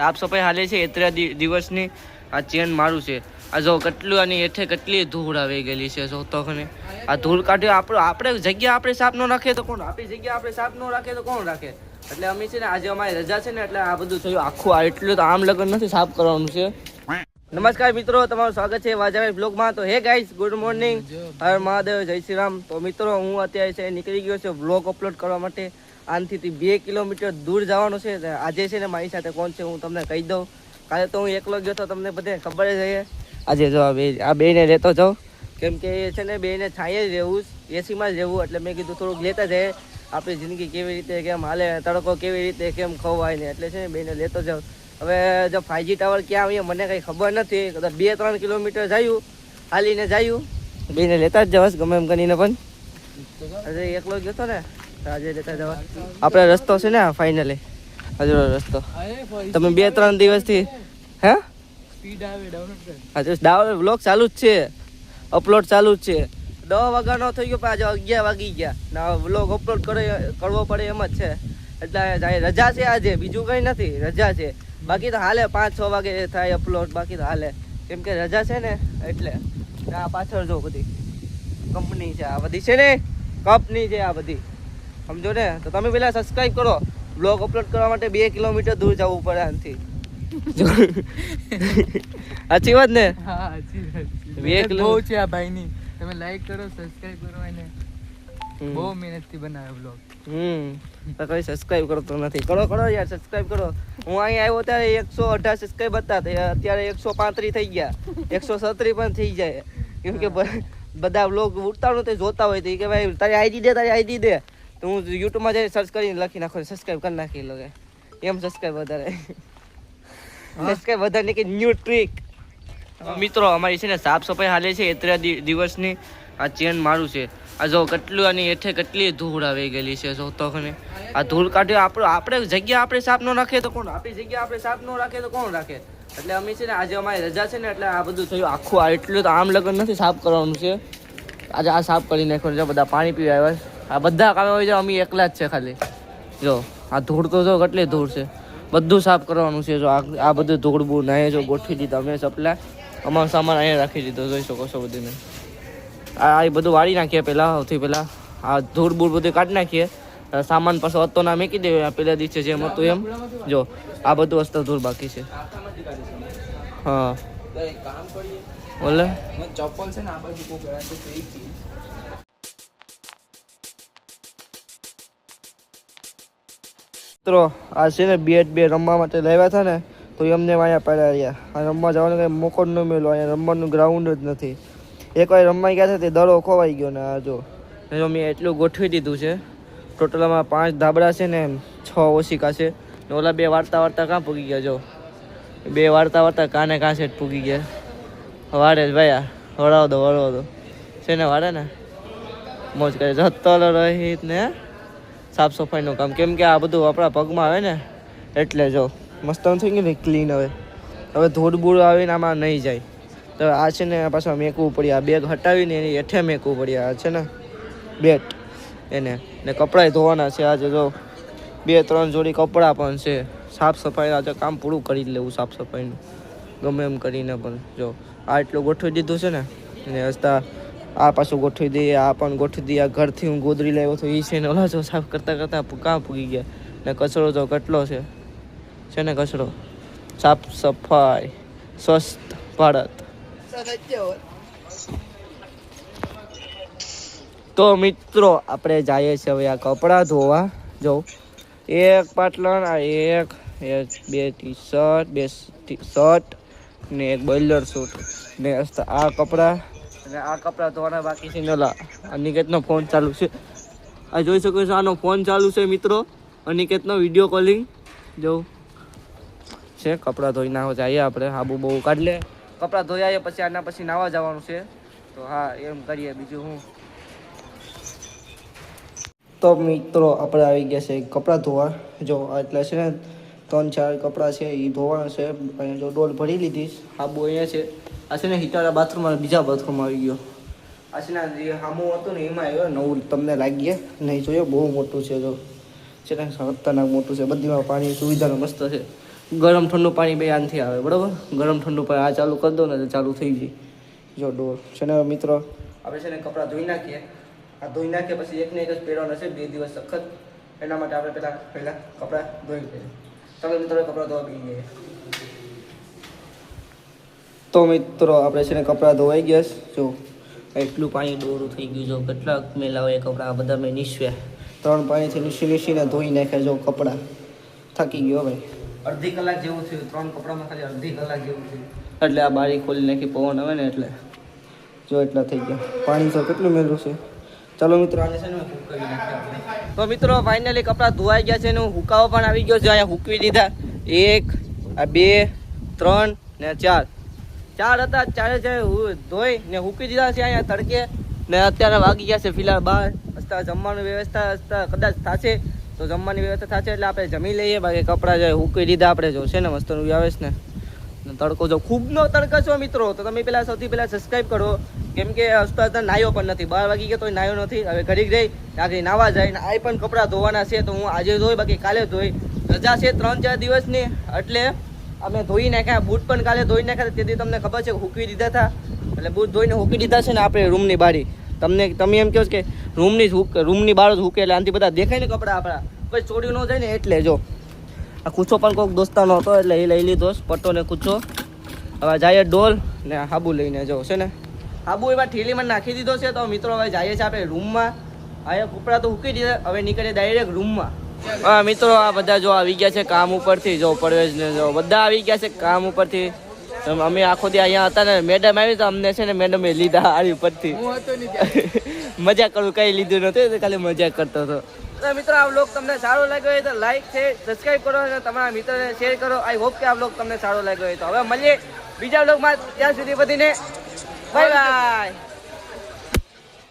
સાફ સફાઈ હાલે છે એટલા દિવસની આ ચેન મારું છે આ જો કેટલું આની હેઠે કેટલી ધૂળ આવી ગયેલી છે જો તો આ ધૂળ કાઢ્યો આપણે જગ્યા આપણે સાફ ન રાખીએ તો કોણ આપણી જગ્યા આપણે સાફ ન રાખીએ તો કોણ રાખે એટલે અમે છે ને આજે અમારી રજા છે ને એટલે આ બધું થયું આખું એટલું તો આમ લગન નથી સાફ કરવાનું છે। નમસ્કાર મિત્રો, તમારું સ્વાગત છે વાજાભાઈ બ્લોગમાં। તો હે ગાઈસ, ગુડ મોર્નિંગ, હર મહાદેવ, જય શ્રી રામ। તો મિત્રો હું અત્યારે છે નીકળી ગયો છે બ્લોગ અપલોડ કરવા માટે। આનાથી 2 કિલોમીટર દૂર જવાનું છે। આજે છે ને મારી સાથે કોણ છે હું તમને કહી દઉં। કાલે તો હું એકલો ગયો તો તમને બધે ખબર જ છે। આજે જો આ બેને લેતો જાઉં કેમ કે છે ને બેને છાંયે જ રહેવું, એસીમાં જ રહેવું, એટલે મેં કીધું થોડુંક લેતા જાય આપણી જિંદગી કેવી રીતે કેમ હાલે, તડકો કેવી રીતે કેમ ખવાય ને, એટલે છે ને બેને લેતો જાઉં। હવે જો 5G ટાવર ક્યાં આવીએ મને કંઈ ખબર નથી, કદાચ 2-3 કિલોમીટર જાયું હાલીને જાયું, બેને લેતા જ જવાશ ગમે એમ કરીને। પણ આજે એકલો ગયો હતો ને આજે લેતા જવા। આપણે રસ્તો છે ને ફાઇનલી હજુ રસ્તો તમે 2-3 દિવસથી હે સ્પીડ આવે ડાઉનલોડ વ્લોગ ચાલુ જ છે, અપલોડ ચાલુ જ છે। 10 વાગ્યાનો થઈ ગયો પણ આજે 11 વાગી ગયા ના વ્લોગ અપલોડ કરવો પડે એમ જ છે। એટલે રજા છે આજે, બીજું કંઈ નથી, રજા છે। બાકી તો હાલે 5-6 વાગે થાય અપલોડ, બાકી તો હાલે કેમ કે રજા છે ને એટલે। આ પાછળ જો બધી કંપની છે, આ બધી છે ને કંપની છે આ બધી, સમજો ને। તો તમે પેલા સબસ્ક્રાઇબ કરો, બ્લોગ અપલોડ કરવા માટે 2 કિલોમીટર દૂર જવું પડે આનાથી। સાચી વાત ને? હા સાચી વાત છે। 2 કિલો બહુ છે આ ભાઈની, તમે લાઈક કરો, સબસ્ક્રાઇબ કરો એને, બહુ મહેનતથી બનાવ્યો બ્લોગ। તો કોઈ સબસ્ક્રાઇબ કરતો નથી, કરો યાર સબસ્ક્રાઇબ કરો। હું અહીંયા આવ્યો ત્યારે 118 સબસ્ક્રાઇબ હતા, અત્યારે 135 થઈ ગયા, 137 પણ થઈ જાય કેમ કે બધા વ્લોગ ઉતારું તો જોતા હોય તો કે ભાઈ તારી આઈડી દે તો હું યુટ્યુબમાં જઈને સર્ચ કરીને લખી નાખો, સબસ્ક્રાઇબ કરી નાખી લોકો એમ સબસ્ક્રાઇબ વધારે સબસ્ક્રાઇબ વધારે કે ન્યૂ ટ્રીક। મિત્રો અમારી છે ને સાફ સફાઈ હાલે છે એટલા દિવસની આ ચેન મારું છે આ જો કેટલું આની હેઠે કેટલી ધૂળ આવી ગયેલી છે જો તો આ ધૂળ કાઢ્યો આપણે જગ્યા આપણે સાફ ન રાખીએ તો કોણ આપણી જગ્યા આપણે સાફ ન રાખીએ તો કોણ રાખે। એટલે અમે છે ને આજે અમારી રજા છે ને એટલે આ બધું થયું આખું એટલું તો આમ લગન નથી સાફ કરવાનું છે। આજે આ સાફ કરી નાખ્યું છે, બધા પાણી પીવા આવ્યા, આ બધા કામે હોય છે, અમે એકલા જ છે ખાલી। જો આ ધૂળ તો જો કેટલી ધૂળ છે, બધું સાફ કરવાનું છે। જો આ બધું ધૂળ બૂળ નાહે જો ગોઠવી દીધા અમે સપલા, અમારો સામાન અહીંયા રાખી દીધો, જોઈ શકો છો બધીને। આ બધું વાળી નાખીએ પહેલાં, સૌથી પહેલાં આ ધૂળ બૂળ બધું કાઢી નાખીએ, સામાન પાછો હતો ના મૂકી દઈએ પેલા દિવસે જેમ હતું એમ। જો આ બધું વસ્તુ ધૂળ બાકી છે। હા બોલે ચપ્પલ છે ને આ બાજુ કોઈ ગયા તો મિત્રો આ છે ને બે રમવા માટે લાવ્યા હતા ને તો એમને અહીંયા પડ્યા રહ્યા, આ રમવા જવાનો કંઈ મોકો ન મળ્યો, અહીંયા રમવાનું ગ્રાઉન્ડ જ નથી। એકવાર રમવા ગયા હતા તે દડો ખોવાઈ ગયો ને આ જો મેં એટલું ગોઠવી દીધું છે। ટોટલમાં 5 ધાબળા છે ને 6 ઓશિકા છે ને ઓલા 2 વાળતા કાં પૂગી ગયા, જો 2 વાળતા કાને કાં સેટ પૂગી ગયા, વાળે જ ભાઈ વળાવ દો છે ને વાળે ને મોજ કરે જતો રહીત ને સાફ સફાઈનું કામ, કેમ કે આ બધું આપણા પગમાં આવે ને એટલે જો મસ્ત થઈ ગયું ને ક્લીન। હવે ધૂળ બૂળ આવીને આમાં નહીં જાય તો આ છે ને પાછું મેકવું પડે, આ બેગ હટાવીને એની હેઠે મેકવું પડે, આ છે ને બેટ એને ને કપડાં ધોવાના છે આજે જો 2-3 જોડી કપડાં પણ છે। સાફ સફાઈ આજે કામ પૂરું કરી લેવું સાફ સફાઈનું ગમે એમ કરીને। પણ જો આ એટલું ગોઠવી દીધું છે ને એને હસતા આ પાછું ગોઠવી દઈએ, આ પણ ગોઠવી દઈએ, આ ઘરથી હું ગોદરી લાવ્યો તો એ છે ને ઓલા જો સાફ કરતાં કાં પૂગી ગયા ને કચરો તો કેટલો છે ને કચરો। સાફ સફાઈ સ્વસ્થ ભારત। તો મિત્રો આપણે જઈએ છીએ હવે આ કપડાં ધોવા। જો એક પાટલણ, આ એક 2 ટી-શર્ટ, 2 શર્ટ ને 1 બોઇલર સૂટ ને આ કપડાં અને આ કપડાં ધોવાના બાકી છે ને ઓલા અનિકેતનો ફોન ચાલુ છે, આ જોઈ શકો છો આનો ફોન ચાલુ છે મિત્રો, અનિકેતનો વિડીયો કોલિંગ જો છે। કપડાં ધોઈ નાખો જઈએ આપણે, આબુ બહુ કાઢી લે, કપડાં ધોઈ આવીએ પછી આના પછી નાવા જવાનું છે। તો હા એમ કરીએ, બીજું હું। તો મિત્રો આપણે આવી ગયા છે કપડાં ધોવા। જો એટલે છે ને 3-4 કપડાં છે એ ધોવાના છે, અહીંયા જો ડોલ ભરી લીધી, આબુ અહીંયા છે। આ છે ને હિટાળા બાથરૂમમાં બીજા બાથરૂમમાં આવી ગયો, આ છે ને જે સામું હતું ને એમાં આવ્યો નવું, તમને લાગીએ નહીં જોયો, બહુ મોટું છે જો છે ને ખતરનાક મોટું છે, બધીમાં પાણી સુવિધાનો મસ્ત છે। ગરમ ઠંડુ પાણી બે આનથી આવે બરાબર. ગરમ ઠંડુ પાણી આ ચાલુ કરી દો ને તો ચાલુ થઈ જાય. જો ડોર છે ને મિત્રો, આપણે છે ને કપડાં ધોઈ નાખીએ. આ ધોઈ નાખીએ પછી એકને એક જ પહેરવાના છે 2 દિવસ સખત. એના માટે આપણે પહેલાં કપડાં ધોઈ લઈએ. ચાલો મિત્રો કપડાં ધોવા બી જઈએ. તો મિત્રો આપણે છે ને કપડાં ધોવાઈ ગયા છે. જો એટલું પાણી ડોરું થઈ ગયું. જો કેટલાક મેલા હોય કપડાં બધા મેં નીસવ્યા. 3 પાણીથી નીસીને ધોઈ નાખ્યા. જો કપડાં થાકી ગયો ભાઈ. અડધી કલાક જેવું થયું. 3 કપડામાં ખાલી અડધી કલાક જેવું થયું. એટલે આ બારી ખોલી નાખી પવન આવે ને એટલે જો એટલા થઈ ગયા. પાણી તો કેટલું મેલું છે. ચાલો મિત્રો આને છે ને હુકાવી નાખીએ આપણે. તો મિત્રો ફાઇનલી કપડાં ધોવાઈ ગયા છે ને હુકાવો પણ આવી ગયો છે. અહીંયા હુકવી દીધા 1 આ 2 3 ને 4 હતા. 4 ધોઈ ને હુકી દીધા છે અહીંયા તડકે. ને અત્યારે વાગી ગયા છે ફિલહાલ 12. જમવાની વ્યવસ્થા કદાચ થશે તો જમવાની વ્યવસ્થા થશે એટલે આપણે જમી લઈએ. બાકી કપડાં જે હુકી દીધા આપણે જો છે ને મસ્તનું આવે છે ને તડકો જો ખૂબનો તડકો છો મિત્રો. તો તમે સૌથી પહેલાં સબસ્ક્રાઈબ કરો. કેમ કે અત્યારે નાહ્યો પણ નથી. 12 વાગી ગયા તો નાહ્યો નથી. હવે ઘડીક રહી આગળ નાવા જાય ને આ પણ કપડાં ધોવાના છે. તો હું આજે ધોઈ બાકી કાલે ધોઈ. રજા છે 3-4 દિવસની એટલે અમે ધોઈ નાખ્યા. બૂટ પણ કાલે ધોઈ નાખ્યા. તેથી તમને ખબર છે હૂકવી દીધા હતા. એટલે બૂટ ધોઈને હૂકી દીધા છે ને આપણે રૂમની બારી. તમે એમ કહો કે રૂમની બાર જ હૂકે એટલે આનાથી બધા દેખાય ને કપડાં આપણા કોઈ ચોરી ન જાય ને એટલે. જો આ કૂચો પણ કોઈક દોસ્તાનો હતો એટલે એ લઈ લીધો પટ્ટો ને કૂચો. હવે જાય ડોલ ને હાબુ લઈને જો છે ને હાબુ એમાં ઠેલીમાં નાખી દીધો છે. તો મિત્રો હવે જઈએ છીએ આપણે રૂમમાં. અહીંયા કપડાં તો હૂકી દીધા. હવે નીકળીએ ડાયરેક્ટ રૂમમાં. હા મિત્રો આ બધા જો આવી ગયા છે કામ ઉપરથી. જો પરવેશ ને જો બધા આવી ગયા છે કામ ઉપરથી. અમે આખો દી અહીંયા હતા ને મેડમ આવી તો અમને છે ને મેડમે લીધા આરી ઉપરથી. મજાક કરું કઈ લીધું નતું ખાલી મજાક કરતો હતો. તો મિત્રો આ વ્લોગ તમને સારો લાગ્યો હોય તો લાઈક છે સબસ્ક્રાઈબ કરો અને તમારા મિત્રોને શેર કરો. આઈ હોપ કે આ વ્લોગ તમને સારો લાગ્યો હોય. તો હવે મળીએ બીજા વ્લોગમાં. ત્યાં સુધી બધીને બાય બાય.